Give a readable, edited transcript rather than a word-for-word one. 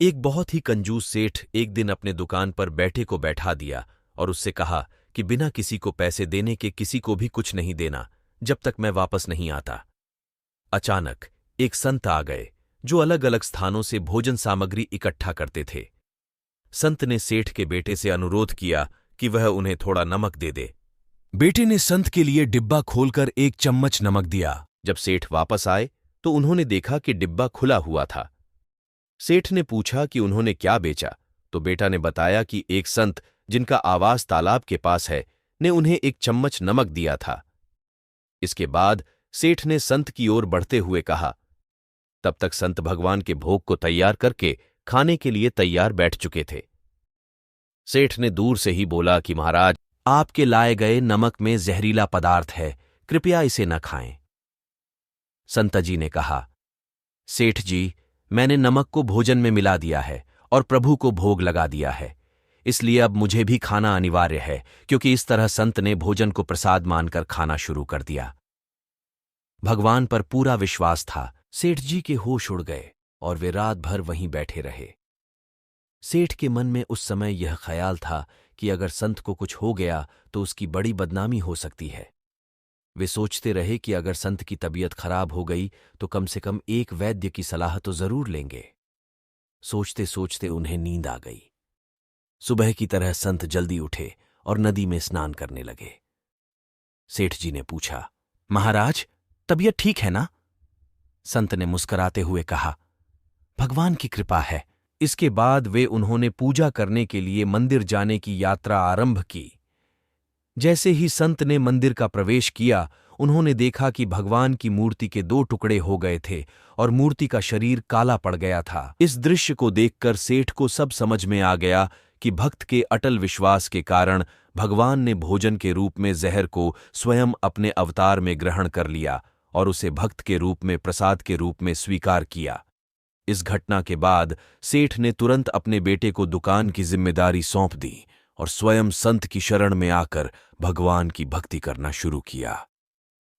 एक बहुत ही कंजूस सेठ एक दिन अपने दुकान पर बैठे को बैठा दिया और उससे कहा कि बिना किसी को पैसे देने के किसी को भी कुछ नहीं देना जब तक मैं वापस नहीं आता। अचानक एक संत आ गए जो अलग अलग स्थानों से भोजन सामग्री इकट्ठा करते थे। संत ने सेठ के बेटे से अनुरोध किया कि वह उन्हें थोड़ा नमक दे दे। बेटे ने संत के लिए डिब्बा खोलकर एक चम्मच नमक दिया। जब सेठ वापस आए तो उन्होंने देखा कि डिब्बा खुला हुआ था। सेठ ने पूछा कि उन्होंने क्या बेचा, तो बेटा ने बताया कि एक संत जिनका आवास तालाब के पास है ने उन्हें एक चम्मच नमक दिया था। इसके बाद सेठ ने संत की ओर बढ़ते हुए कहा। तब तक संत भगवान के भोग को तैयार करके खाने के लिए तैयार बैठ चुके थे। सेठ ने दूर से ही बोला कि महाराज, आपके लाए गए नमक में जहरीला पदार्थ है, कृपया इसे न खाएं। संत जी ने कहा, सेठ जी, मैंने नमक को भोजन में मिला दिया है और प्रभु को भोग लगा दिया है, इसलिए अब मुझे भी खाना अनिवार्य है, क्योंकि इस तरह संत ने भोजन को प्रसाद मानकर खाना शुरू कर दिया। भगवान पर पूरा विश्वास था। सेठ जी के होश उड़ गए और वे रात भर वहीं बैठे रहे। सेठ के मन में उस समय यह ख्याल था कि अगर संत को कुछ हो गया तो उसकी बड़ी बदनामी हो सकती है। वे सोचते रहे कि अगर संत की तबीयत खराब हो गई तो कम से कम एक वैद्य की सलाह तो जरूर लेंगे। सोचते सोचते उन्हें नींद आ गई। सुबह की तरह संत जल्दी उठे और नदी में स्नान करने लगे। सेठ जी ने पूछा, महाराज, तबीयत ठीक है ना? संत ने मुस्कुराते हुए कहा, भगवान की कृपा है। इसके बाद उन्होंने पूजा करने के लिए मंदिर जाने की यात्रा आरंभ की। जैसे ही संत ने मंदिर का प्रवेश किया, उन्होंने देखा कि भगवान की मूर्ति के 2 टुकड़े हो गए थे और मूर्ति का शरीर काला पड़ गया था। इस दृश्य को देखकर सेठ को सब समझ में आ गया कि भक्त के अटल विश्वास के कारण भगवान ने भोजन के रूप में जहर को स्वयं अपने अवतार में ग्रहण कर लिया और उसे भक्त के रूप में प्रसाद के रूप में स्वीकार किया। इस घटना के बाद सेठ ने तुरंत अपने बेटे को दुकान की जिम्मेदारी सौंप दी और स्वयं संत की शरण में आकर भगवान की भक्ति करना शुरू किया।